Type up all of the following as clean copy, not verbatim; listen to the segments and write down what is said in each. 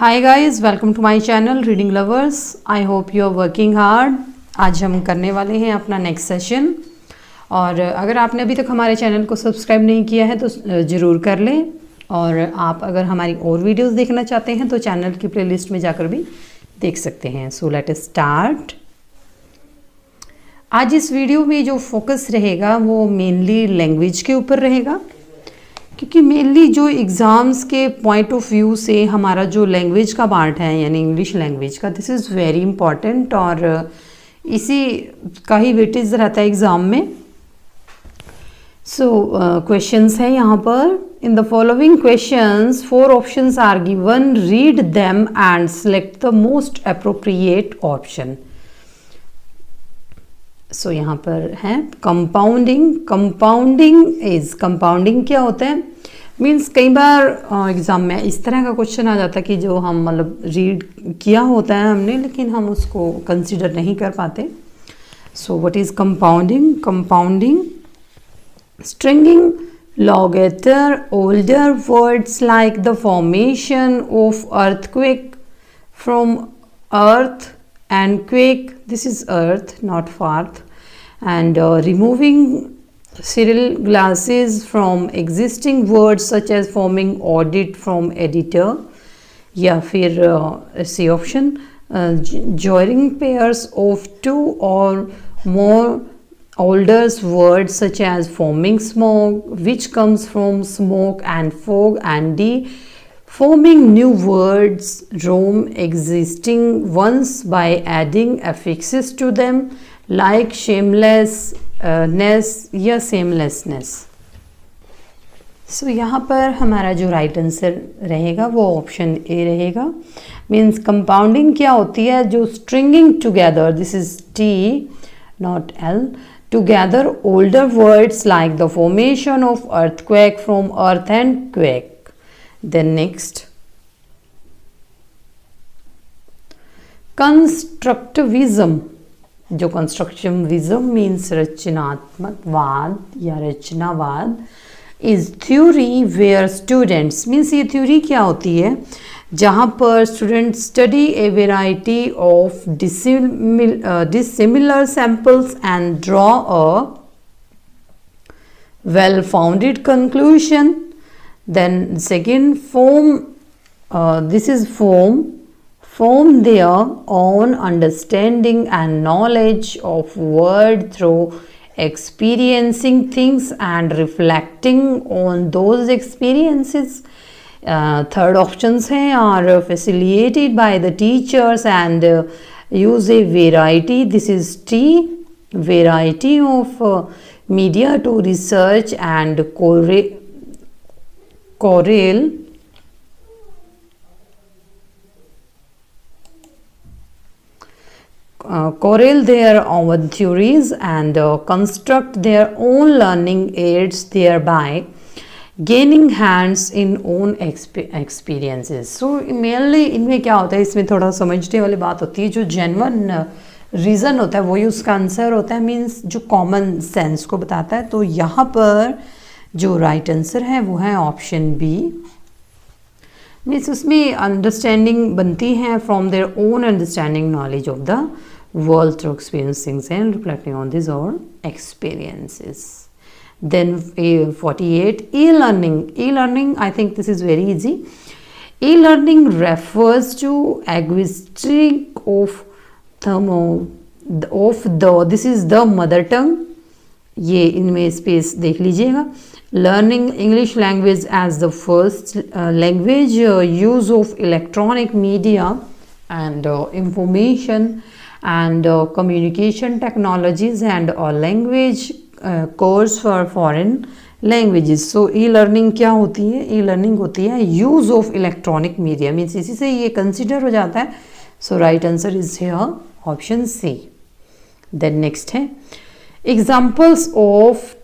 Hi guys, welcome to my channel reading lovers. I hope you are working hard. आज हम करने वाले हैं अपना नेक्स्ट सेशन। और अगर आपने अभी तक हमारे चैनल को सब्सक्राइब नहीं किया है तो ज़रूर कर लें। और आप अगर हमारी और वीडियोस देखना चाहते हैं तो चैनल की प्लेलिस्ट में जाकर भी देख सकते हैं। So let us start. आज इस वीडियो में जो फोकस रहेगा वो मेनली लैंग्वेज के ऊपर रहेगा, क्योंकि मेनली जो एग्ज़ाम्स के पॉइंट ऑफ व्यू से हमारा जो लैंग्वेज का पार्ट है यानी इंग्लिश लैंग्वेज का, दिस इज़ वेरी इंपॉर्टेंट और इसी का ही वेटेज रहता है एग्ज़ाम में। सो क्वेश्चंस है यहाँ पर। In the following questions 4 options are given, read them and select the most appropriate option. So यहाँ पर है कंपाउंडिंग। कंपाउंडिंग क्या होता है? मीन्स कई बार एग्ज़ाम में इस तरह का क्वेश्चन आ जाता है कि जो हम मतलब रीड किया होता है हमने, लेकिन हम उसको कंसिडर नहीं कर पाते। So what is compounding stringing logator older words like the formation of earthquake from earth and quake, this is earth not farth, and removing serial glasses from existing words such as forming audit from editor, या फिर C option joining pairs of 2 or more older words such as forming smoke which comes from smoke and fog, and D forming new words roam existing ones by adding affixes to them like shamelessness या shamelessness। सो यहाँ पर हमारा जो right answer रहेगा वो option A रहेगा। Means compounding क्या होती है? जो stringing together, this is T naught L, together older words like the formation of earthquake from earth and quake. Then next, constructivism। जो constructivism means रचनात्मकवाद या रचनावाद is theory where students, means ये theory क्या होती है? जहाँ पर students study a variety of dissimilar samples and draw a well-founded conclusion. Then second, this is form their own understanding and knowledge of world through experiencing things and reflecting on those experiences. Third options हैं are facilitated by the teachers and use a variety, this is T, variety of media to research and correl their own theories and construct their own learning aids, thereby gaining hands in own experiences. So mainly इनमें क्या होता है, इसमें थोड़ा समझने वाली बात होती है। जो जेन्युइन रीज़न होता है वही उसका आंसर होता है, मीन्स जो कॉमन सेंस को बताता है। तो यहाँ पर जो राइट आंसर है वो है ऑप्शन बी। मीन्स उसमें अंडरस्टैंडिंग बनती है from their own understanding knowledge of the world through experiencing and reflecting on this own experiences. Then 48, e-learning. E-learning, I think this is very easy. E-learning refers to acquisition of this is the mother tongue. ये इनमें space देख लीजिएगा। Learning English language as the first language, use of electronic media and information and communication technologies and language course for foreign languages. So e learning क्या होती है? E learning होती है use of electronic media, means इसी से ये consider हो जाता है। So right answer is here option C. Then next है examples of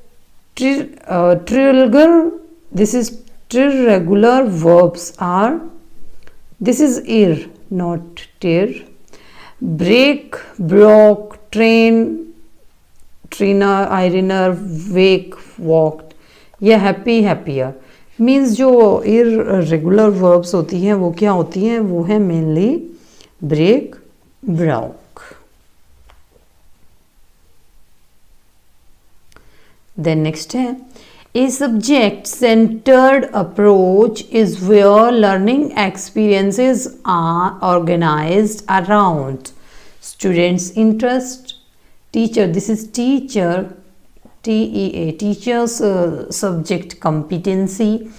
irregular, this is irregular verbs are, this is ear not tear, break, block, train, trainer, ironer, wake, walked, या happy, happier. Means जो irregular verbs होती हैं वो क्या होती हैं, वो है mainly break, broke. Then next है A subject-centered approach is where learning experiences are organized around students' interest. Teacher, this is teacher, TEA, teacher's subject competency,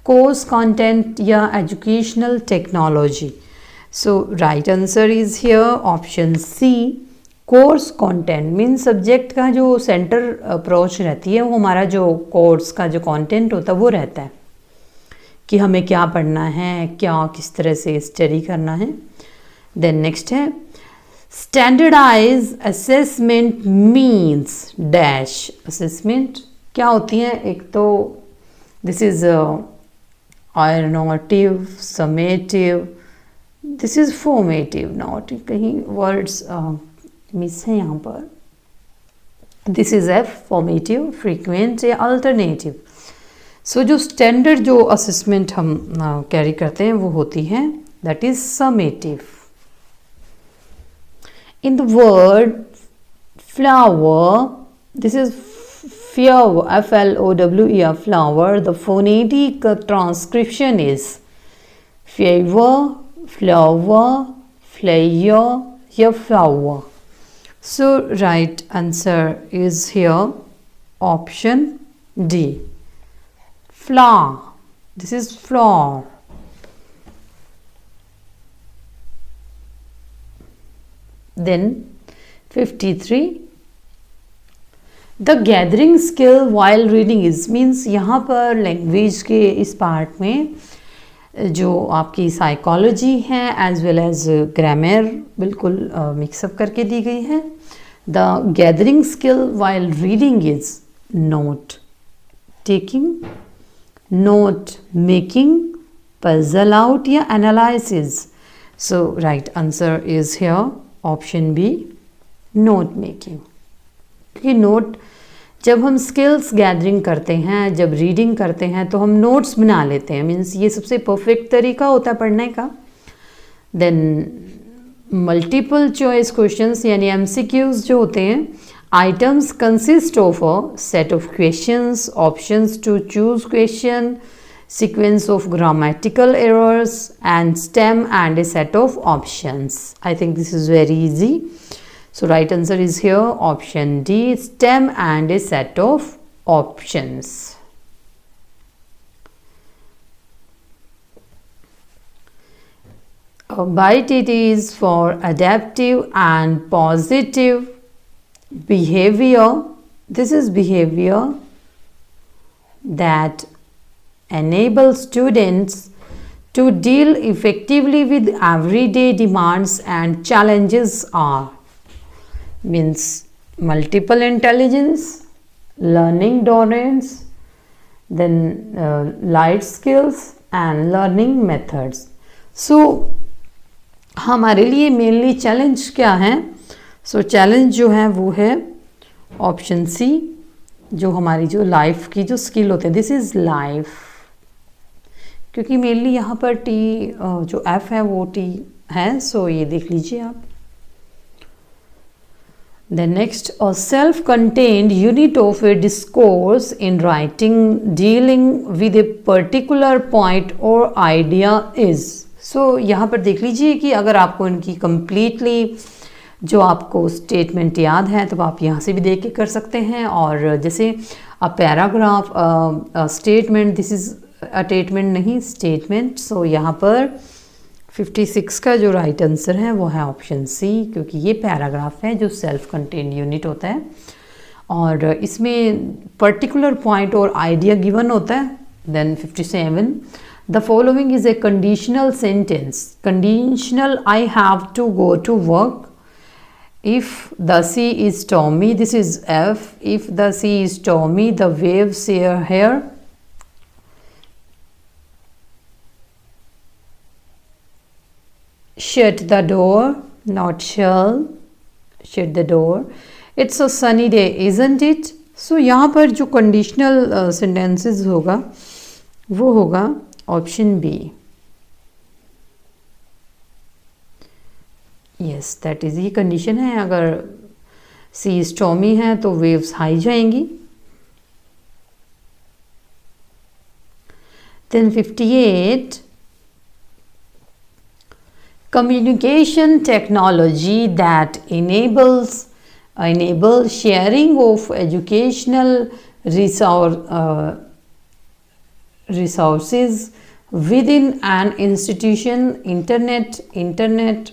course content या educational technology. So right answer is here option C. Course content mean subject का जो centre approach रहती है वो हमारा जो course का जो कंटेंट होता है वो रहता है कि हमें क्या पढ़ना है, क्या किस तरह से स्टडी करना है। देन नेक्स्ट है standardize assessment means dash. Assessment क्या होती है, एक तो दिस इज आयरनोटिव, summative, this is formative, not कहीं वर्ड्स मिस है यहाँ पर। This is F, formative, frequent या अल्टरनेटिव। सो जो स्टैंडर्ड जो असेसमेंट हम कैरी करते हैं वो होती है that is summative. In the word flower, this is flower, FLOWER, flower, the phonetic transcription is favor, flower, flyer या flower. So right answer is here option D, flower. This is flower. Then 53, the gathering skill while reading is means यहाँ पर language के इस part में जो आपकी psychology है as well as grammar बिल्कुल मिक्सअप करके दी गई है। The gathering skill while reading is note taking, note making, puzzle out या analysis. So right answer is here option B, note making. क्योंकि नोट जब हम स्किल्स गैदरिंग करते हैं, जब रीडिंग करते हैं तो हम नोट्स बना लेते हैं, मीन्स ये सबसे परफेक्ट तरीका होता है पढ़ने का। देन मल्टीपल चॉइस क्वेश्चंस यानी एमसीक्यूज जो होते हैं, items consist of a set of questions, options to choose question, sequence of grammatical errors and stem and a set of options. I think this is very easy. So right answer is here option D, stem and a set of options. Bite it is for adaptive and positive behavior. This is behavior that enables students to deal effectively with everyday demands and challenges are means multiple intelligence, learning tolerance, then light skills and learning methods. So हमारे लिए mainly challenge क्या है? सो challenge जो है वो है option सी, जो हमारी जो लाइफ की जो स्किल होते हैं, दिस इज लाइफ। क्योंकि मेनली यहाँ पर टी जो एफ है वो टी है, सो ये देख लीजिए आप। Then next, a self-contained unit of a discourse in writing dealing with a particular point or idea is. So यहाँ पर देख लीजिए कि अगर आपको इनकी completely जो आपको स्टेटमेंट याद है तो आप यहाँ से भी देख के कर सकते हैं। और जैसे a paragraph, statement, this is statement नहीं स्टेटमेंट। सो यहाँ पर 56 का जो राइट आंसर है वो है ऑप्शन सी, क्योंकि ये पैराग्राफ है जो सेल्फ कंटेन्ड यूनिट होता है और इसमें पर्टिकुलर पॉइंट और आइडिया गिवन होता है। Then 57, the following is a conditional sentence. Conditional, I have to go to work if the sea is stormy, this is F. If the sea is stormy the waves are here. Shut the door, not shall. Shut the door. It's a sunny day, isn't it? So यहाँ पर जो conditional sentences होगा वो होगा option B. Yes, that is, ये condition है, अगर sea stormy है तो वेव्स हाई जाएंगी। Then 58, communication technology that enables sharing of educational resources within an institution, internet,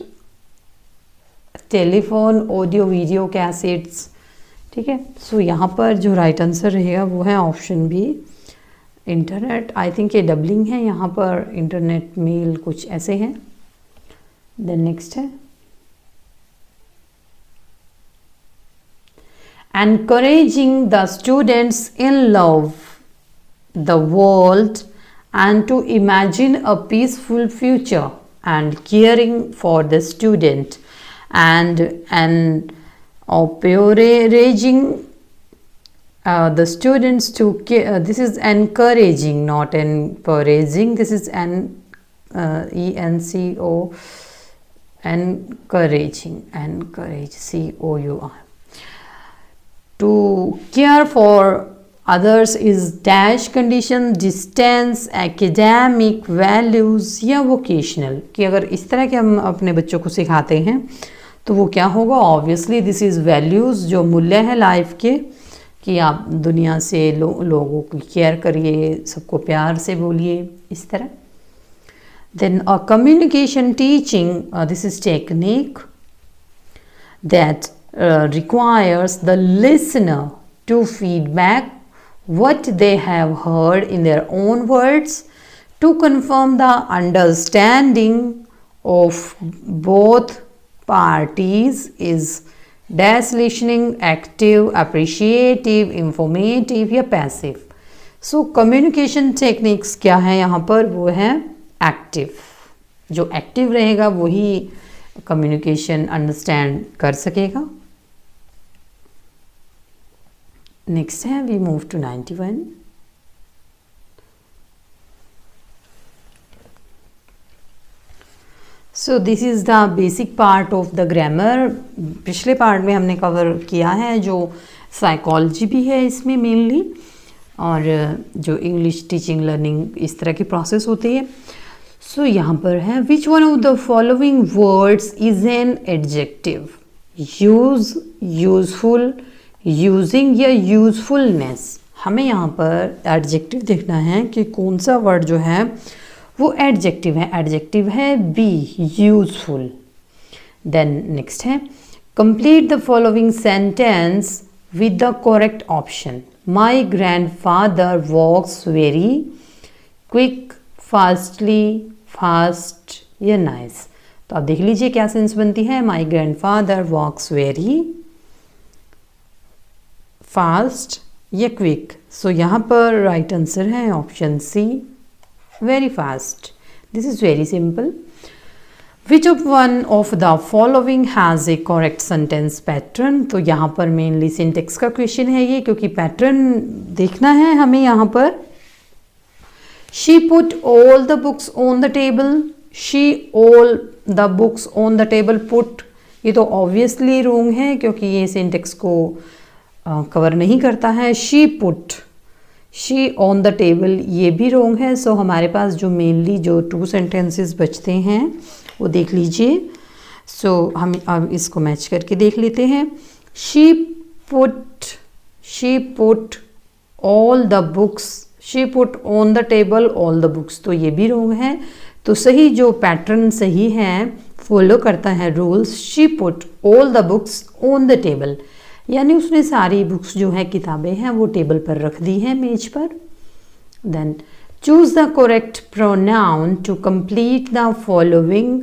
telephone, audio video cassettes. ठीक है, सो यहाँ पर जो राइट आंसर रहेगा वो है option B, internet. I think ये डबलिंग है यहाँ पर, इंटरनेट मेल कुछ ऐसे हैं। देन नेक्स्ट है encouraging the students in love the world and to imagine a peaceful future and caring for the student and encouraging the students to this is encouraging, not encouraging, this is ENCO, encouraging, COUR. To care for others is dash condition, distance, academic, values या vocational। कि अगर इस तरह के हम अपने बच्चों को सिखाते हैं तो वो क्या होगा, ऑब्वियसली दिस इज़ वैल्यूज़, जो मूल्य है लाइफ के, कि आप दुनिया से लोगों की केयर करिए, सबको प्यार से बोलिए, इस तरह। Then a communication teaching, this is technique that requires the listener to feedback what they have heard in their own words to confirm the understanding of both parties is dash listening, active, appreciative, informative या passive। So communication techniques क्या है यहाँ पर, वो है active. जो active रहेगा वही कम्युनिकेशन अंडरस्टैंड कर सकेगा। नेक्स्ट है, we move to 91। So this is the basic part of the grammar. पिछले पार्ट में हमने कवर किया है, जो साइकोलॉजी भी है इसमें मेनली, और जो इंग्लिश टीचिंग लर्निंग इस तरह की प्रोसेस होती है। सो यहाँ पर है, विच one of the following words is an adjective, use, useful, using या यूजफुलनेस। हमें यहाँ पर एडजेक्टिव देखना है कि कौन सा वर्ड जो है वो एडजेक्टिव है। एडजेक्टिव है बी, यूजफुल। देन नेक्स्ट है, complete the following sentence with the correct option. My grandfather walks very quick, fastly, fast या नाइस। तो आप देख लीजिए क्या सेंस बनती है, my grandfather walks very fast या क्विक। सो यहाँ पर राइट आंसर है option C, very fast. This is very simple. Which of one of the following has a correct sentence pattern. तो यहाँ पर मेनली सिंटेक्स का क्वेश्चन है ये, क्योंकि पैटर्न देखना है हमें यहाँ पर। She put all the books on the table, she all the books on the table, put, ये तो ऑब्वियसली रॉन्ग है क्योंकि ये सिंटेक्स को कवर नहीं करता है। She put, she on the table, ये भी रॉन्ग है। सो हमारे पास जो मेनली जो 2 सेंटेंसेस बचते हैं वो देख लीजिए। सो हम अब इसको मैच करके देख लेते हैं। She put all the books, she put on the table all the books, तो ये भी रॉन्ग है। तो सही जो पैटर्न सही है, फॉलो करता है rules, she put all the books on the table, यानी उसने सारी बुक्स जो है किताबें हैं वो टेबल पर रख दी है, मेज पर। Then choose the correct pronoun to complete the following.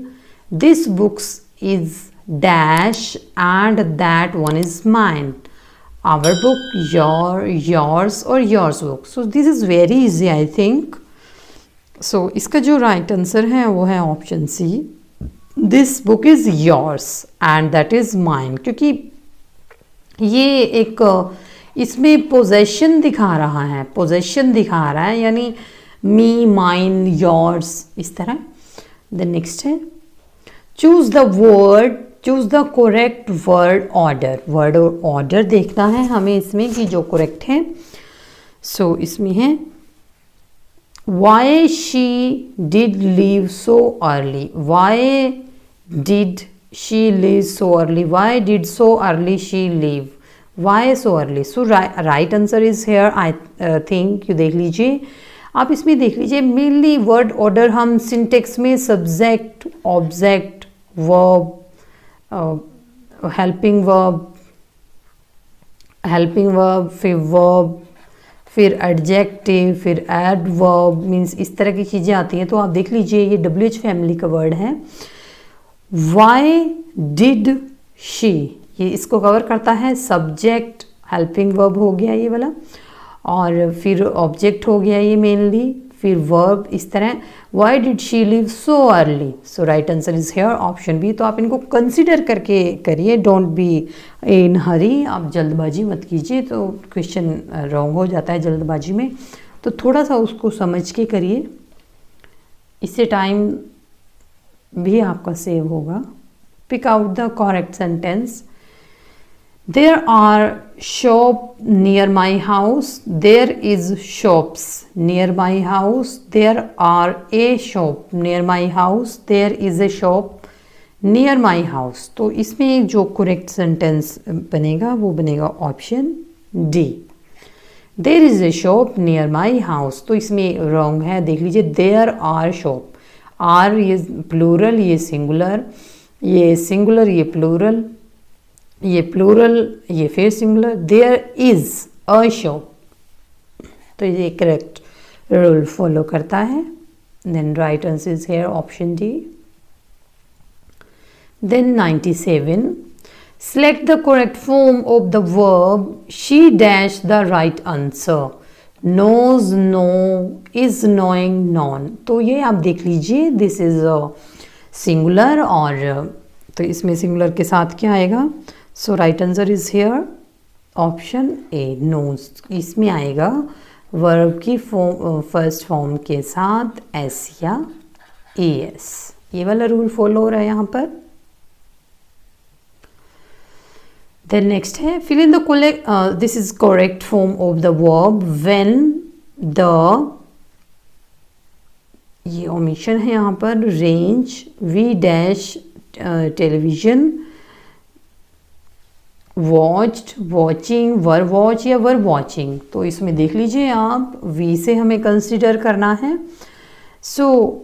This books is dash and that one is mine. Our book, yours और yours book. So this is very easy I think. So इसका जो right answer है वो है option C, this book is yours and that is mine. क्योंकि ये एक इसमें पोजेशन दिखा रहा है, पोजेशन दिखा रहा है, यानी मी, माइन, योर्स, इस तरह। देन नेक्स्ट है choose the correct word order. Word order देखना है हमें इसमें कि जो करेक्ट है। सो इसमें है Why she did leave so early? Why did she leave so early? Why did so early she leave? Why so early? So right answer is here. I think you देख लीजिए, आप इसमें देख लीजिए मेनली वर्ड ऑर्डर हम syntax में subject, object, verb, helping verb, फिर verb, फिर एडजेक्टिव, फिर एडवर्ब, मीन्स इस तरह की चीज़ें आती हैं। तो आप देख लीजिए ये WH फैमिली का वर्ड है। वाई डिड शी, ये इसको कवर करता है। सब्जेक्ट, हेल्पिंग वर्ब हो गया ये वाला, और फिर ऑब्जेक्ट हो गया ये मेनली, फिर वर्ब, इस तरह। Why did she live so early? So right answer is here option B. तो आप इनको कंसिडर करके करिए, डोंट बी इन हरी, आप जल्दबाजी मत कीजिए, तो क्वेश्चन रॉन्ग हो जाता है जल्दबाजी में। तो थोड़ा सा उसको समझ के करिए, इससे टाइम भी आपका सेव होगा। Pick out the correct sentence. There are shop near my house. There is shops near my house. There are a shop near my house. There is a shop near my house. तो इसमें जो correct sentence बनेगा वो बनेगा option D. There is a shop near my house. तो इसमें wrong है, देख लीजिए। There are shop, आर ये प्लूरल, ये सिंगुलर, ये प्लूरल, ये प्लूरल, ये फिर singular. There is a shop, तो ये करेक्ट रूल फॉलो करता है। Then right answer is here option D. Then 97, select the correct form of the verb she dash the right answer. knows, know, is knowing, known। तो ये आप देख लीजिए, this is singular, और तो इसमें सिंगुलर के साथ क्या आएगा? So right answer is here option A, knows. इसमें आएगा वर्ब की फर्स्ट फॉर्म के साथ एस या एस। ये वाला रूल फॉलो हो रहा है यहाँ पर। देन नेक्स्ट है fill in the correct, this is correct form of the verb when the, ये ओमिशन है यहाँ पर, range, we dash television, watched, watching, were watch या वर वॉचिंग। तो इसमें देख लीजिए आप, वी से हमें कंसिडर करना है। सो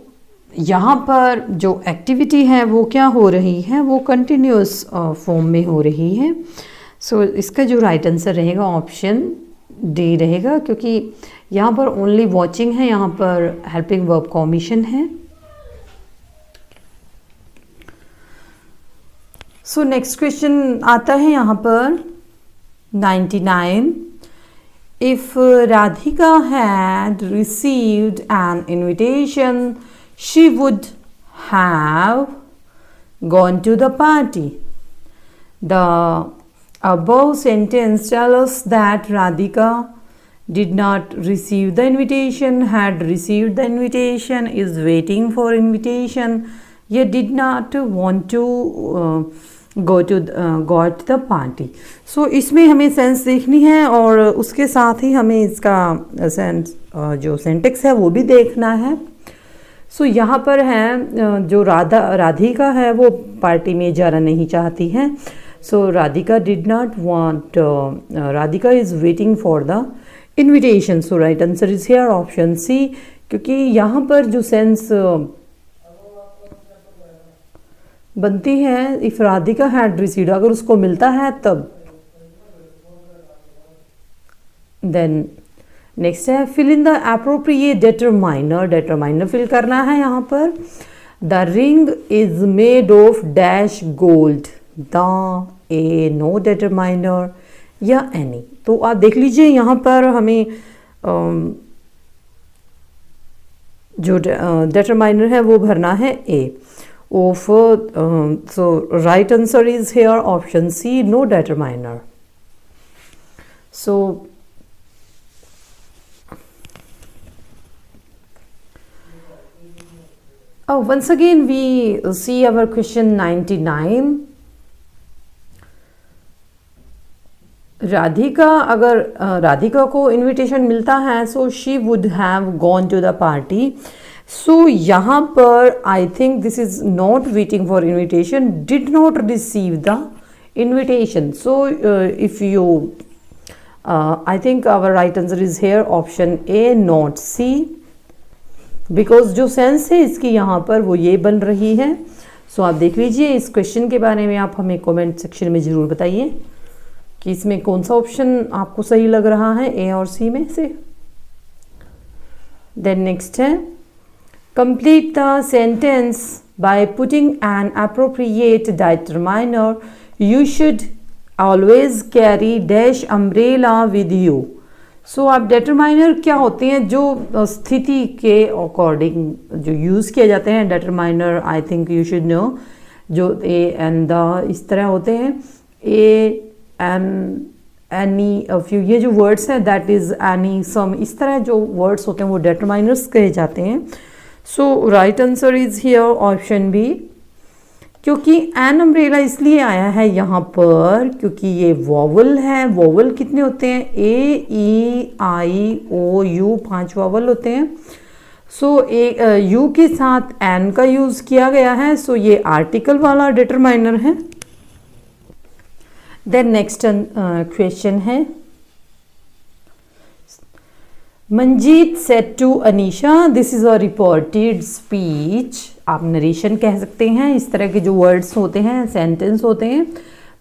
यहाँ पर जो एक्टिविटी है वो क्या हो रही है? वो कंटिन्यूस फॉर्म में हो रही है। सो इसका जो राइट आंसर रहेगा ऑप्शन डी रहेगा, क्योंकि यहाँ पर ओनली वॉचिंग है, यहाँ पर हेल्पिंग वर्ब का ओमिशन है। सो नेक्स्ट क्वेश्चन आता है यहाँ पर 99। If Radhika had received an invitation she would have gone to the party. The above sentence tell us that Radhika did not receive the invitation, had received the invitation, is waiting for invitation, या did not want to got the party। सो इसमें हमें sense देखनी है, और उसके साथ ही हमें इसका सेंस जो सेंटेक्स है वो भी देखना है। सो यहाँ पर है जो राधिका है वो पार्टी में जाना नहीं चाहती है। So Radhika did not want, Radhika is waiting for the invitation. So right answer is here option C, क्योंकि यहाँ पर जो सेंस बनती है, इफ राधिका हैड रिसीव्ड, अगर उसको मिलता है तब। देन नेक्स्ट है fill in the appropriate determiner. Determiner fill करना है यहाँ पर। The ring is made of dash gold, the, a, no determiner या एनी। तो आप देख लीजिए यहाँ पर हमें जो डिटरमाइनर है वो भरना है a of. So right answer is here option C, no determiner. So Once again we see our question 99. Radhika, अगर राधिका को इनविटेशन मिलता है so she would have gone to the party. So यहाँ पर I think this is not waiting for invitation, did not receive the invitation. So if you I think our right answer is here option A, not C, because जो sense है इसकी यहाँ पर वो ये बन रही है. सो आप देख लीजिए इस क्वेश्चन के बारे में, आप हमें कमेंट सेक्शन में ज़रूर बताइए कि इसमें कौन सा ऑप्शन आपको सही लग रहा है, ए और सी में से. देन नेक्स्ट है, complete the sentence by putting an appropriate determiner. You should always carry dash umbrella with you. सो आप डिटरमाइनर क्या होते हैं, जो स्थिति के अकॉर्डिंग जो यूज़ किए जाते हैं. Determiner I think you should know, जो ए एंड द इस तरह होते हैं. ए एन एनी फ्यू, ये जो वर्ड्स हैं दैट इज़ एनी सम, इस तरह जो वर्ड्स होते हैं वो डिटरमाइनर्स कहे जाते हैं. So right answer is here option B, क्योंकि एन अम्ब्रेला इसलिए आया है यहाँ पर क्योंकि ये वॉवल है. वॉवल कितने होते हैं, ए ई आई ओ यू, 5 वॉवल होते हैं. सो यू के साथ एन का यूज़ किया गया है. सो ये आर्टिकल वाला डिटरमाइनर है. देन नेक्स्ट क्वेश्चन है, Manjeet said to Anisha, this is a reported speech. आप नरेशन कह सकते हैं. इस तरह के जो वर्ड्स होते हैं, सेंटेंस होते हैं.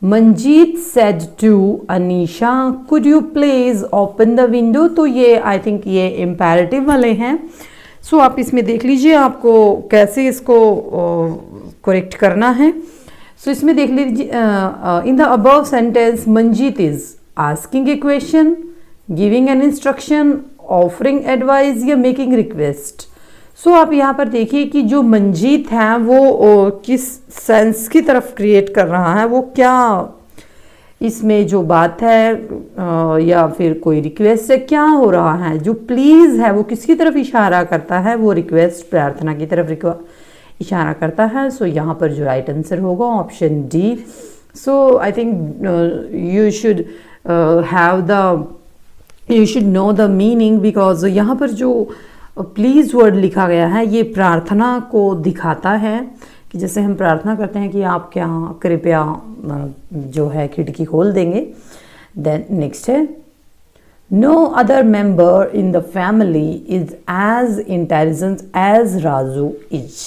Manjeet said to Anisha, could you please open the window. तो ये आई थिंक ये इम्पेरेटिव वाले हैं. सो आप इसमें देख लीजिए आपको कैसे इसको करेक्ट करना है. सो इसमें देख लीजिए, in the above sentence Manjeet is asking A question, giving an instruction, offering advice या मेकिंग रिक्वेस्ट. सो आप यहाँ पर देखिए कि जो मंजीत है वो किस सेंस की तरफ क्रिएट कर रहा है, वो क्या इसमें जो बात है या फिर कोई रिक्वेस्ट है, क्या हो रहा है. जो प्लीज़ है वो किसकी तरफ इशारा करता है, वो रिक्वेस्ट, प्रार्थना की तरफ इशारा करता है. सो यहाँ पर जो राइट आंसर होगा option D. So I think you should have the, you should know the meaning, because यहाँ पर जो प्लीज़ वर्ड लिखा गया है ये प्रार्थना को दिखाता है कि जैसे हम प्रार्थना करते हैं कि आप क्या कृपया जो है खिड़की खोल देंगे. देन नेक्स्ट है, no other member in the family is as intelligent as Raju is.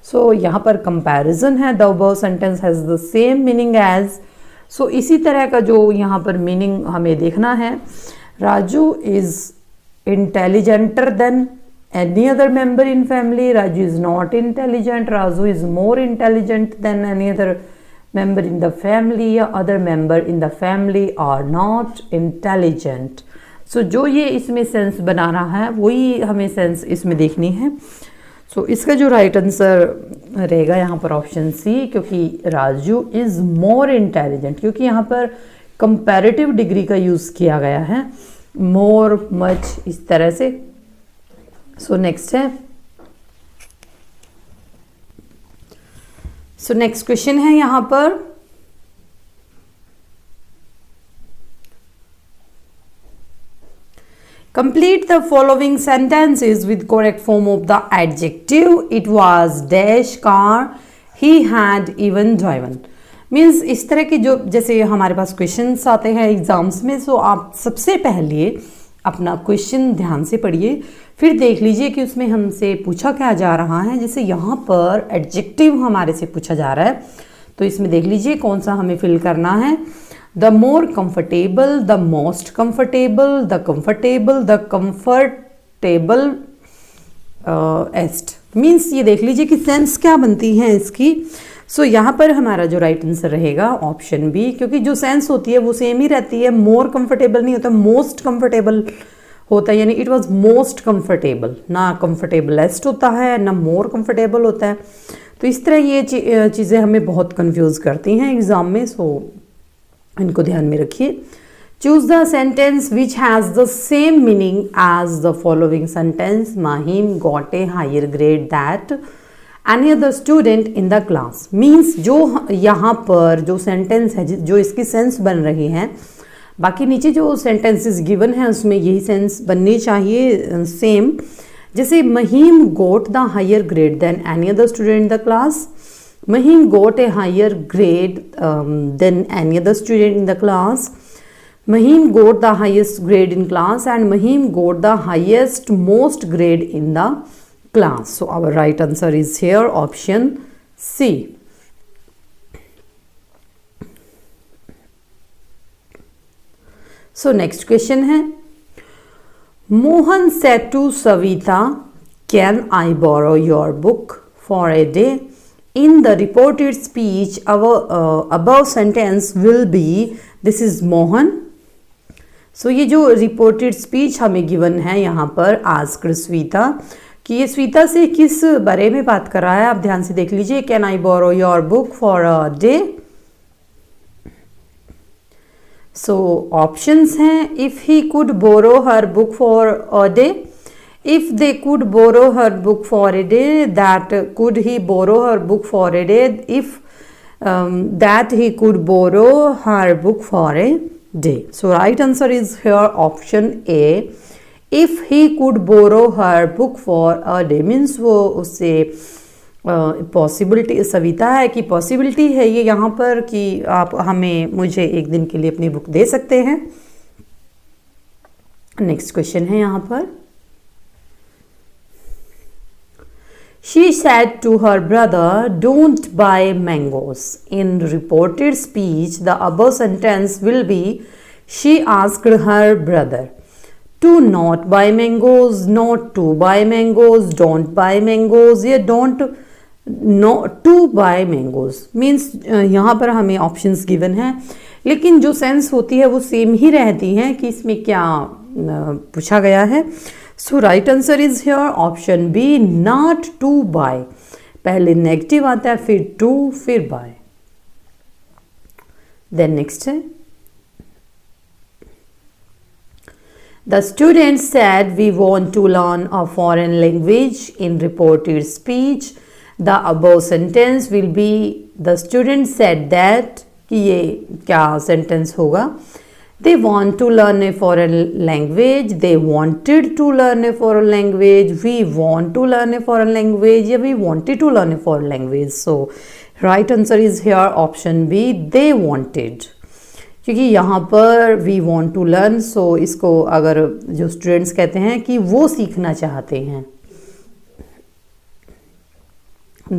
So यहाँ पर कंपैरिजन है, the above sentence has the same meaning as. So इसी तरह का जो यहाँ पर मीनिंग हमें देखना है. Raju is intelligenter than any other member in family. Raju is not intelligent. Raju is more intelligent than any other member in the family. या other member in the family are not intelligent. So जो ये इसमें sense बना रहा है वही हमें sense इसमें देखनी है. सो इसका जो राइट आंसर रहेगा यहाँ पर ऑप्शन सी, क्योंकि राजू इज मोर इंटेलिजेंट, क्योंकि यहाँ पर कंपैरेटिव डिग्री का यूज़ किया गया है, मोर, मच, इस तरह से. सो नेक्स्ट है, सो नेक्स्ट क्वेश्चन है यहां पर, complete the following sentences with correct form of the adjective. It was dash car he had even driven. Means इस तरह के जो जैसे हमारे पास क्वेश्चंस आते हैं एग्जाम्स में, सो आप सबसे पहले अपना क्वेश्चन ध्यान से पढ़िए, फिर देख लीजिए कि उसमें हमसे पूछा क्या जा रहा है. जैसे यहाँ पर एडजेक्टिव हमारे से पूछा जा रहा है, तो इसमें देख लीजिए कौन सा हमें फिल करना है. The more comfortable, the most comfortable, the comfortable, the comfortable est. Means ये देख लीजिए कि सेंस क्या बनती है इसकी. सो यहाँ पर हमारा जो राइट आंसर रहेगा ऑप्शन बी, क्योंकि जो सेंस होती है वो सेम ही रहती है. मोर कंफर्टेबल नहीं होता, मोस्ट कंफर्टेबल होता है, यानी इट वाज मोस्ट कंफर्टेबल, ना कंफर्टेबलेस्ट होता है ना मोर कंफर्टेबल होता है. तो इस तरह ये चीज़ें हमें बहुत कंफ्यूज करती हैं एग्जाम में. सो इनको ध्यान में रखिए. Choose the sentence which has the same meaning as the following sentence. Mahim got a higher grade that any other student in the class. Means जो यहाँ पर जो सेंटेंस है जो इसकी सेंस बन रही है, बाकी नीचे जो सेंटेंसेस गिवन है उसमें यही सेंस बननी चाहिए सेम। जैसे Mahim got the higher grade than any other student in the class, Mahim got a higher grade than any other student in the class, Mahim got the highest grade in class and Mahim got the highest most grade in the class. So our right answer is here option C. So next question है, Mohan said to Savita, can I borrow your book for a day? In the reported speech above sentence will be, this is Mohan. सो ये जो reported speech हमें given है यहाँ पर asked स्वीता, कि ये स्वीता से किस बारे में बात कर रहा है, आप ध्यान से देख लीजिए। Can I borrow your book for a day. So options हैं, if he could borrow her book for a day, if they could borrow her book for a day, that could he borrow her book for a day, if that he could borrow her book for a day. So right answer is here option A. If he could borrow her book for a day means वो उससे possibility, Savita है कि possibility है ये यहाँ पर कि आप हमें मुझे एक दिन के लिए अपनी बुक दे सकते हैं। नेक्स्ट क्वेश्चन है यहाँ पर, She said to her brother, don't buy mangoes. In reported speech, the above sentence will be, she asked her brother to not buy mangoes, not to buy mangoes, don't buy mangoes, या don't not to buy mangoes. Means यहाँ पर हमें options given हैं, लेकिन जो sense होती है वो सेम ही रहती हैं कि इसमें क्या पूछा गया है। So right answer is here option B, not to buy. पहले नेगेटिव आता है, फिर टू, फिर बाय। देन नेक्स्ट है, the student said we want to learn a foreign language. In reported speech the above sentence will be, the student said that, कि ये क्या sentence होगा। They want to learn a foreign language, they wanted to learn a foreign language, we want to learn a foreign language, या we wanted to learn a foreign language. So right answer is here option B, they wanted. क्योंकि यहाँ पर we want to learn, so इसको अगर जो students कहते हैं कि वो सीखना चाहते हैं।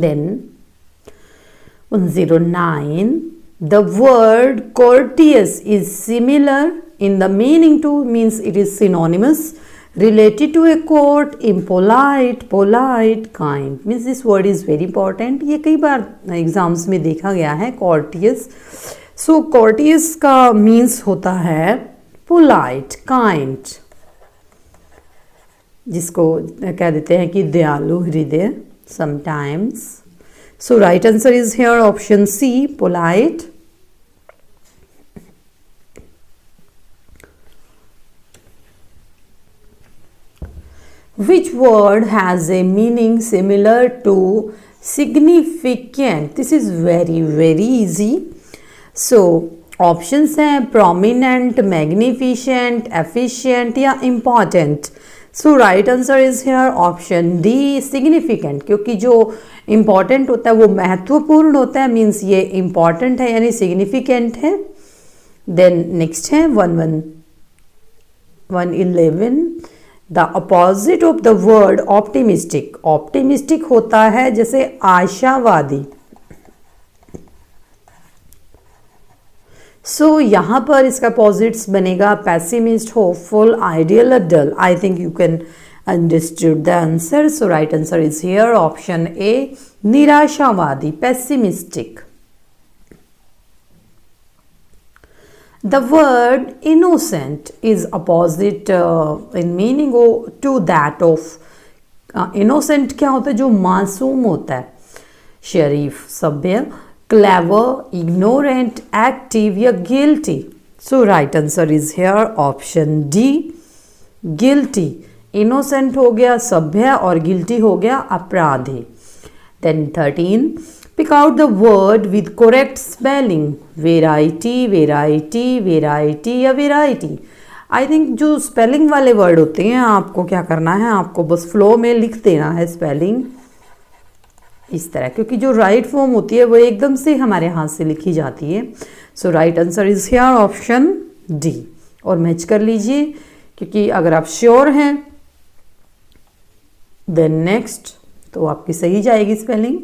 Then 109, the word courteous is similar in the meaning to, means it is synonymous, related to a court, impolite, polite, kind. Means this word is very important. ये कई बार एग्जाम्स में देखा गया है, courteous. So courteous का means होता है polite, kind, जिसको कह देते हैं कि दयालु हृदय sometimes. So right answer is here option C, polite. Which word has a meaning similar to significant? This is very easy. So options हैं prominent, magnificent, efficient या important. So right answer is here option D, significant. क्योंकि जो important होता है वो महत्वपूर्ण होता है, means ये important है यानी significant है। Then next है 111, the opposite of the word optimistic. Optimistic होता है जैसे आशावादी। सो यहाँ पर इसका अपोजिट्स बनेगा pessimist, hopeful, ideal, dull. I think you can understood the answer. So right answer is here option A, निराशावादी, pessimistic. The word innocent is opposite in meaning to that of innocent. क्या होता है? जो मासूम होता है, शरीफ, सभ्य, क्लेवर, इग्नोरेंट, एक्टिव या guilty. So right answer is here option D, guilty. Innocent हो गया सभ्य और गिल्टी हो गया अपराधी। Then 13, pick out the word with correct spelling. Variety, variety, variety या variety. आई थिंक जो स्पेलिंग वाले वर्ड होते हैं आपको क्या करना है, आपको बस फ्लो में लिख देना है स्पेलिंग इस तरह, क्योंकि जो राइट फॉर्म होती है वो एकदम से हमारे हाथ से लिखी जाती है. So right answer is here option D. और मैच कर लीजिए, क्योंकि अगर आप श्योर हैं देन नेक्स्ट तो आपकी सही जाएगी spelling.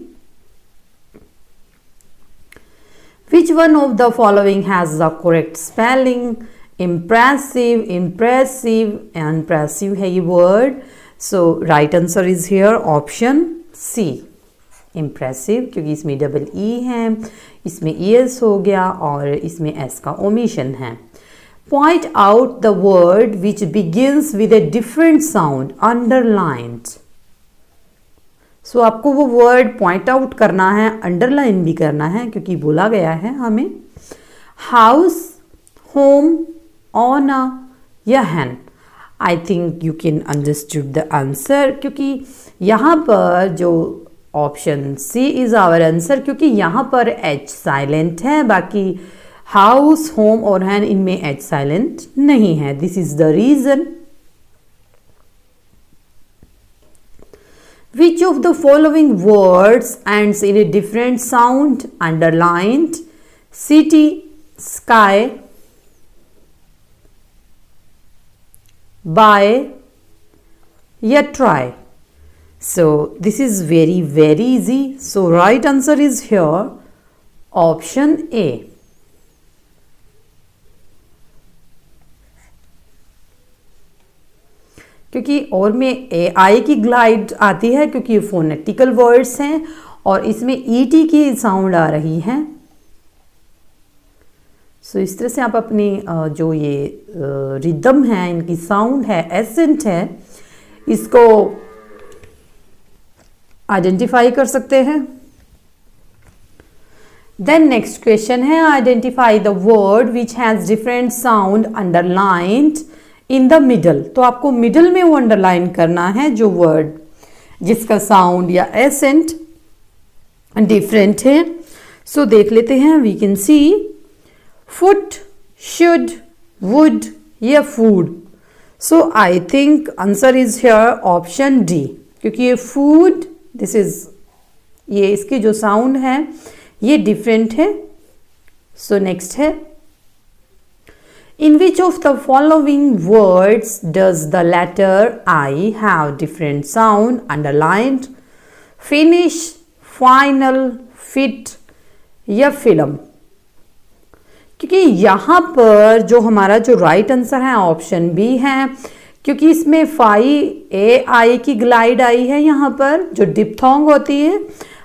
Which one of the following has the correct spelling. Impressive, impressive, impressive है ये word. So right answer is here option C, impressive, क्योंकि इसमें डबल ई है, इसमें ईएस हो गया और इसमें एस का ओमिशन है. Point out the word which begins with a different sound, underlined. So आपको वो वर्ड पॉइंट आउट करना है, अंडरलाइन भी करना है, क्योंकि बोला गया है हमें हाउस, होम, ऑनर या hen. I think you can understood the answer, क्योंकि यहाँ पर जो option C is our answer, क्योंकि यहाँ पर एच साइलेंट है, बाकी हाउस, होम और हैन इनमें एच साइलेंट नहीं है. This is the reason. Which of the following words ends in a different sound? Underlined, city, sky, by या try. So this is very very easy. So right answer is here option A. क्योंकि और में ए आई की glide आती है, क्योंकि ये फोनेटिकल words हैं और इसमें ईटी की साउंड आ रही है. सो इस तरह से आप अपनी जो ये रिदम है, इनकी साउंड है, एसेंट है, इसको आइडेंटिफाई कर सकते हैं. देन नेक्स्ट क्वेश्चन है, identify the word which has different sound underlined in the middle. तो आपको मिडल में वो अंडरलाइन करना है जो वर्ड जिसका साउंड या एसेंट डिफरेंट है. सो देख लेते हैं. We can see foot, should, would या food. So I think answer is here option D, क्योंकि ये फूड, दिस इज, ये इसकी जो साउंड है ये डिफरेंट है. सो नेक्स्ट है, in which of the following words does the letter I have different sound? Underlined, finish, final, fit या film. क्योंकि यहाँ पर जो हमारा जो राइट आंसर है ऑप्शन बी है, क्योंकि इसमें फाई ए आई की ग्लाइड आई है यहाँ पर जो डिप्थोंग होती है,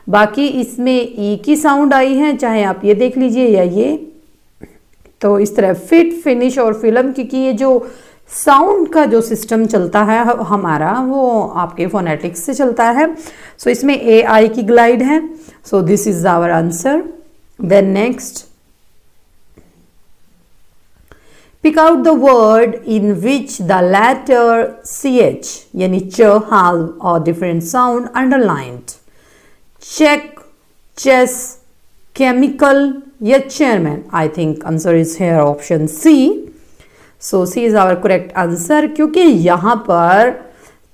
बाकी इसमें ई की साउंड आई है, चाहे आप ये देख लीजिए या ये. तो इस तरह फिट, फिनिश और फिल्म, क्योंकि ये जो साउंड का जो सिस्टम चलता है हमारा वो आपके फोनेटिक्स से चलता है. सो इसमें ए आई की ग्लाइड है. So this is our answer. Then next, pick out the word in which the letter C H यानी च have a different sound. Underlined, check, chase, chemical या chairman. I think answer is here option C. So C is our correct answer, क्योंकि यहाँ पर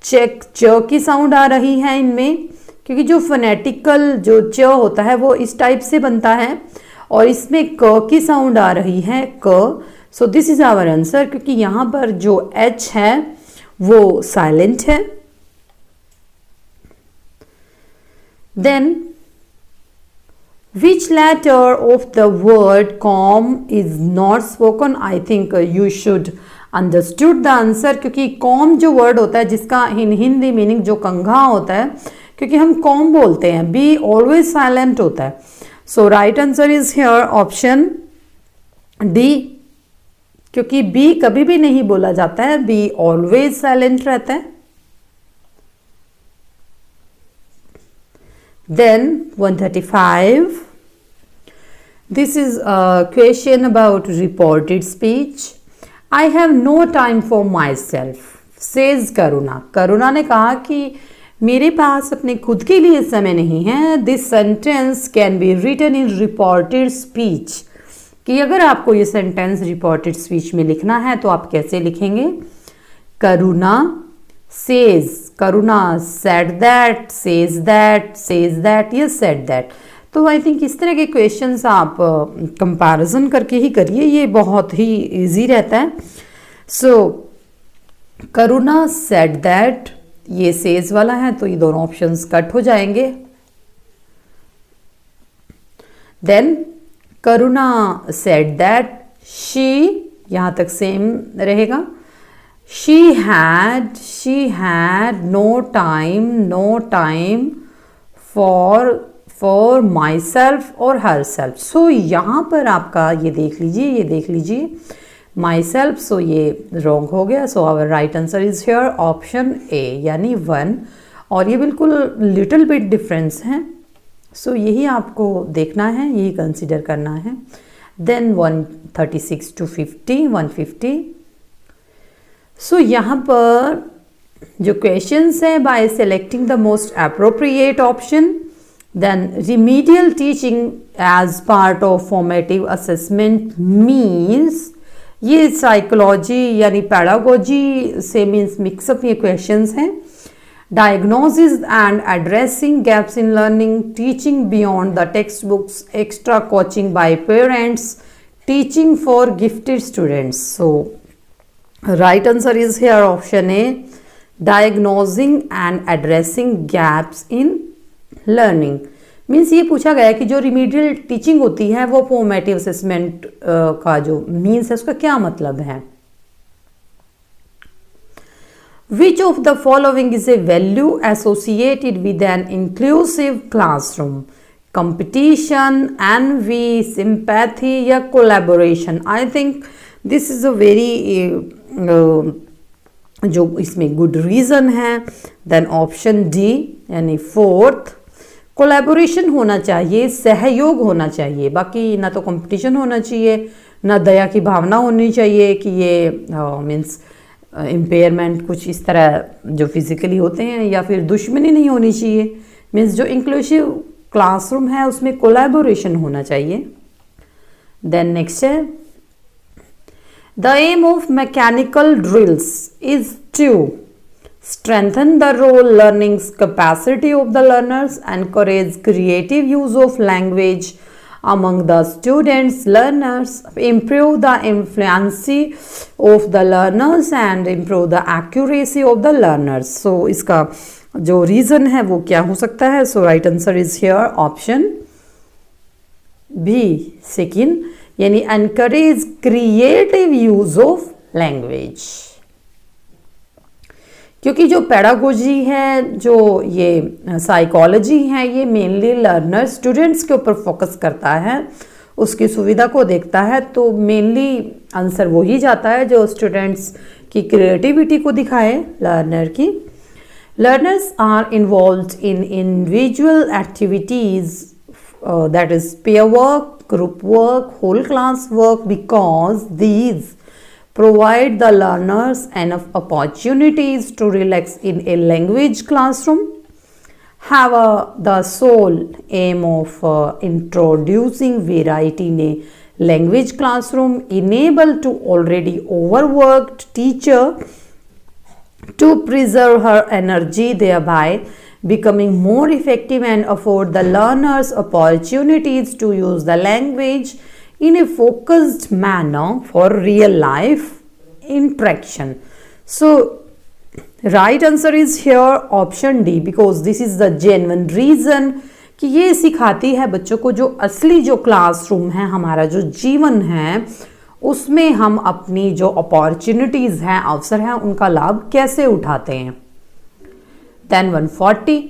check, च की sound आ रही है इनमें, क्योंकि जो फोनेटिकल जो च होता है वो इस टाइप से बनता है और इसमें क की साउंड आ रही है, क. So this is our answer, क्योंकि यहाँ पर जो एच है वो साइलेंट है. Then which letter of the word com is not spoken? I think you should understood the answer, क्योंकि com जो word होता है जिसका हिंदी मीनिंग जो कंघा होता है, क्योंकि हम com बोलते हैं, b always silent होता है. So right answer is here option D, क्योंकि b कभी भी नहीं बोला जाता है, b always silent रहता है. Then 135. This is a question about reported speech. I have no time for myself, says Karuna. Karuna ने कहा कि मेरे पास अपने खुद के लिए समय नहीं है। This sentence can be written in reported speech, कि अगर आपको ये सेंटेंस रिपोर्टेड स्पीच में लिखना है तो आप कैसे लिखेंगे? Karuna says, Karuna said that, says that या सेड दैट। तो आई थिंक इस तरह के क्वेश्चंस आप कंपैरिजन करके ही करिए, ये बहुत ही इजी रहता है। सो करुणा सेड दैट, ये सेज वाला है तो ये दोनों ऑप्शंस कट हो जाएंगे। Then Karuna said that she, यहां तक सेम रहेगा। She had no time for myself और हर सेल्फ। सो यहाँ पर आपका ये देख लीजिए माई सेल्फ, सो ये रॉन्ग हो गया। So our right answer is here option A यानी 1, और ये बिल्कुल लिटिल बिट डिफरेंस है। सो यही आपको देखना है, यही कंसिडर करना है। Then 136 to 50, 150। सो यहाँ पर जो क्वेश्चंस है, by selecting the most appropriate option, then remedial teaching as part of formative assessment means, ये साइकोलॉजी यानी पैडागोजी से मीन्स मिक्सअप ये क्वेश्चंस हैं। Diagnosis and addressing gaps in learning, teaching beyond the text books, extra coaching by parents, teaching for gifted students. So right answer is here option A, diagnosing and addressing gaps in learning. Means ये पूछा गया है कि जो remedial teaching होती है वो formative assessment का जो मीन्स है उसका क्या मतलब है। Which of the following is a value associated with an inclusive classroom? Competition, envy, sympathy या collaboration? I think this is a very जो इसमें गुड रीजन है। देन ऑप्शन डी यानी 4th, कोलैबोरेशन होना चाहिए, सहयोग होना चाहिए। बाकी ना तो कंपटीशन होना चाहिए, ना दया की भावना होनी चाहिए कि ये मीन्स इम्पेयरमेंट कुछ इस तरह जो फिजिकली होते हैं, या फिर दुश्मनी नहीं होनी चाहिए। मीन्स जो इंक्लूसिव क्लासरूम है उसमें कोलैबोरेशन होना चाहिए। देन नेक्स्ट है, the aim of mechanical drills is to strengthen the role learning's capacity of the learners, encourage creative use of language among the students, learners, improve the fluency of the learners and improve the accuracy of the learners. So इसका जो reason है वो क्या हो सकता है? So right answer is here option B, second, यानी encourage creative use of language। क्योंकि जो पैडागोजी है, जो ये साइकोलॉजी है, ये मेनली लर्नर स्टूडेंट्स के ऊपर फोकस करता है, उसकी सुविधा को देखता है। तो मेनली आंसर वो ही जाता है जो स्टूडेंट्स की क्रिएटिविटी को दिखाए, लर्नर की। Learners are involved in individual activities, that is pair work, group work, whole class work, because these provide the learners enough opportunities to relax in a language classroom, have the sole aim of introducing variety in a language classroom, enable to already overworked teacher to preserve her energy, thereby becoming more effective, and afford the learners opportunities to use the language in a focused manner for real life interaction. So right answer is here option D, because this is the genuine reason कि ये सिखाती है बच्चों को जो असली जो classroom है, हमारा जो जीवन है, उसमें हम अपनी जो अपॉर्चुनिटीज हैं, अवसर हैं, उनका लाभ कैसे उठाते हैं। Then 140,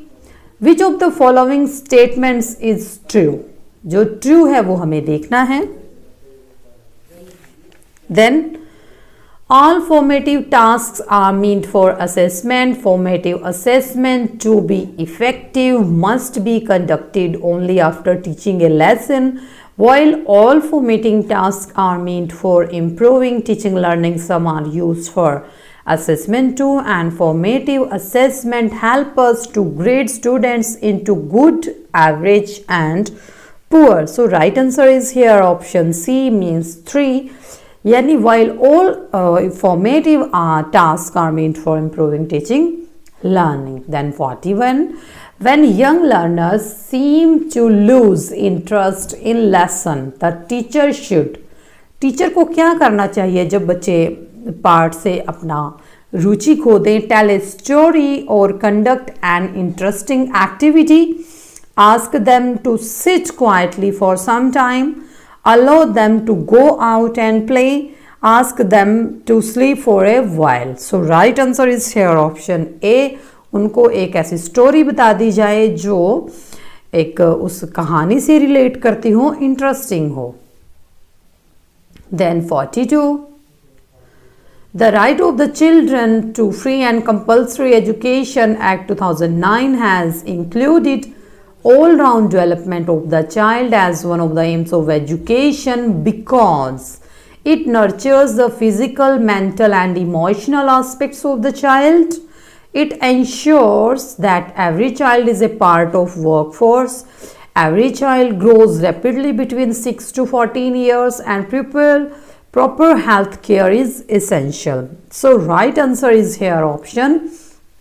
which of the following statements is true? जो ट्रू है वो हमें देखना है। Then all formative tasks are meant for assessment. Formative assessment to be effective must be conducted only after teaching a lesson, while all formative tasks are meant for improving teaching learning. Some are used for Assessment 2 and formative assessment help us to grade students into good, average and poor. So right answer is here option C means 3. Yani while all formative tasks are meant for improving teaching learning. Then 41. When young learners seem to lose interest in lesson, the teacher should. Teacher को क्या करना चाहिए जब बच्चे पाठ से अपना रुचि खो दें? टेल ए स्टोरी और conduct an interesting activity, ask them to sit quietly for some time, allow them to go out and play, ask them to sleep for a while. So right answer is here option A. उनको एक ऐसी story बता दी जाए जो एक उस कहानी से रिलेट करती हो, इंटरेस्टिंग हो. Then 42. The Right of the Children to Free and Compulsory Education Act 2009 has included all-round development of the child as one of the aims of education because it nurtures the physical, mental and emotional aspects of the child. It ensures that every child is a part of workforce. Every child grows rapidly between 6 to 14 years and proper health care is essential. So right answer is here option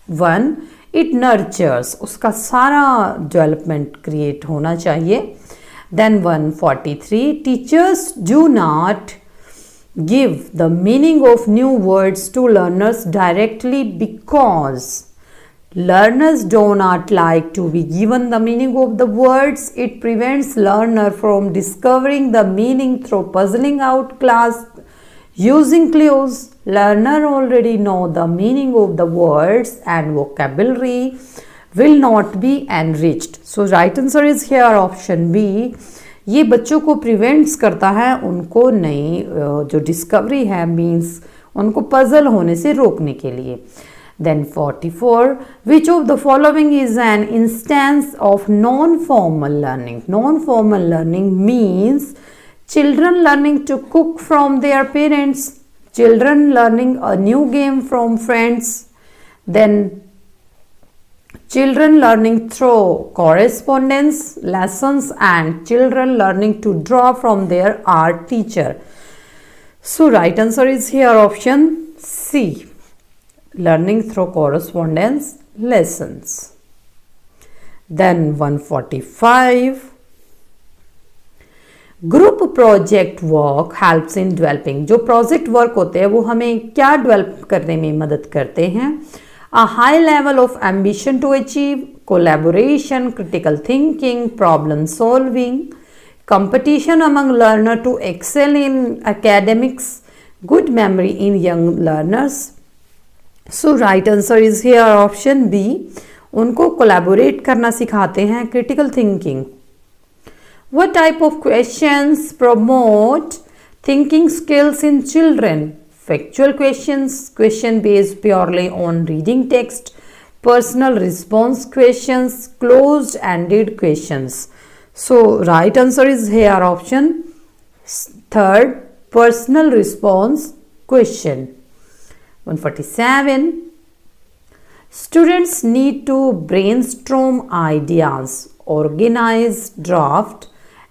1. It nurtures. उसका सारा development create होना चाहिए. Then 143. Teachers do not give the meaning of new words to learners directly because learners do not like to be given the meaning of the words. It prevents learner from discovering the meaning through puzzling out class using clues. Learner already know the meaning of the words and vocabulary will not be enriched. So right answer is here option B. ये बच्चों को prevents करता है, उनको नई जो discovery है means उनको पजल होने से रोकने के लिए. Then 44. Which of the following is an instance of non-formal learning? Non-formal learning means children learning to cook from their parents, children learning a new game from friends, then children learning through correspondence lessons and children learning to draw from their art teacher. So right answer is here option C. Learning through correspondence lessons. Then 145. Group project work helps in developing. जो project work होते हैं वो हमें क्या develop करने में मदद करते हैं? A high level of ambition to achieve, collaboration, critical thinking, problem solving, competition among learner to excel in academics, good memory in young learners. So right answer is here option B. उनको collaborate करना सिखाते हैं, critical thinking. What type of questions promote thinking skills in children? Factual questions, question based purely on reading text, personal response questions, closed-ended questions. So right answer is here option 3rd, personal response question. 147. Students need to brainstorm ideas, organize, draft,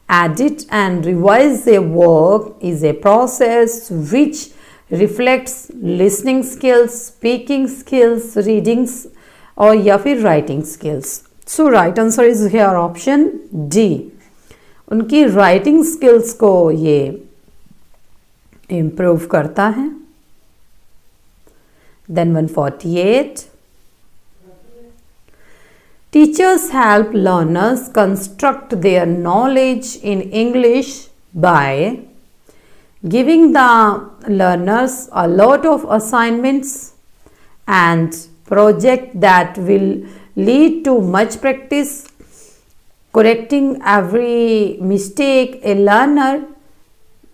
edit and revise their work is a process which reflects listening skills, speaking skills, reading और या फिर writing skills. So right answer is here option D. उनकी writing skills को ये improve करता है. Then 148. Teachers help learners construct their knowledge in English by giving the learners a lot of assignments and projects that will lead to much practice, correcting every mistake a learner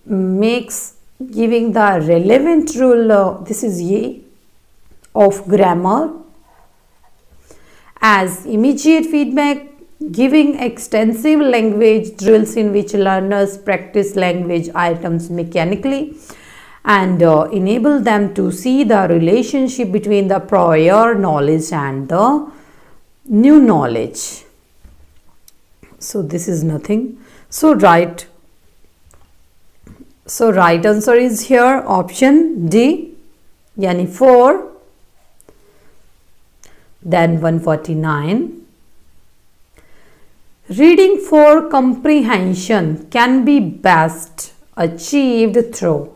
makes, giving the relevant rule, this is ye, of grammar as immediate feedback, giving extensive language drills in which learners practice language items mechanically, and enable them to see the relationship between the prior knowledge and the new knowledge. So this is nothing. So right answer is here option D, yani 4. Then 149. Reading for comprehension can be best achieved through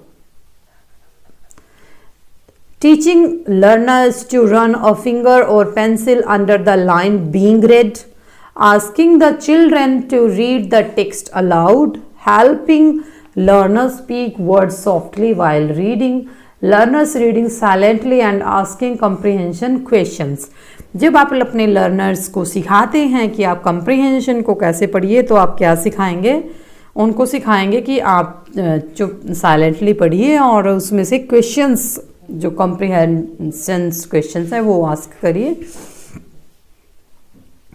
teaching learners to run a finger or pencil under the line being read, asking the children to read the text aloud, helping learners speak words softly while reading, learners reading silently and asking comprehension questions. जब आप अपने learners को सिखाते हैं कि आप comprehension को कैसे पढ़िए, तो आप क्या सिखाएंगे? उनको सिखाएंगे कि आप चुप साइलेंटली पढ़िए और उसमें से क्वेश्चंस, जो कंप्रीहेंशन क्वेश्चंस है वो आस्क करिए.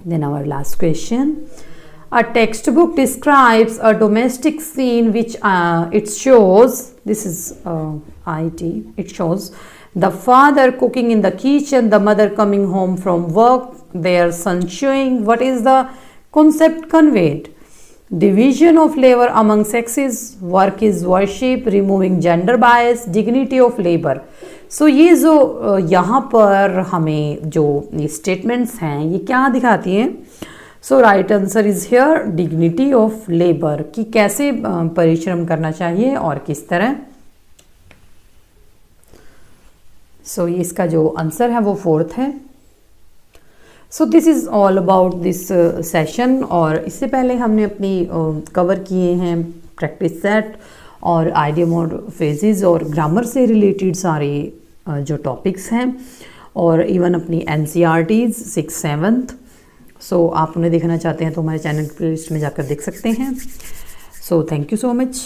Then our last question. A textbook describes a domestic scene which it shows, this is IT, it shows the father cooking in the kitchen, the mother coming home from work, their son chewing. What is the concept conveyed? Division of labor among sexes, work is worship, removing gender bias, dignity of labor. So ये जो यहाँ पर हमें जो statements हैं ये क्या दिखाती हैं? So right answer is here dignity of labour, कि कैसे परिश्रम करना चाहिए और किस तरह. सो इसका जो आंसर है वो 4th है. So this is all about this session. और इससे पहले हमने अपनी कवर किए हैं प्रैक्टिस सेट और आइडियम और फ्रेजेस और ग्रामर से रिलेटेड सारे जो टॉपिक्स हैं, और इवन अपनी NCERTs 6th 7th. सो आप उन्हें देखना चाहते हैं तो हमारे चैनल प्लेलिस्ट में जाकर देख सकते हैं. So thank you so much.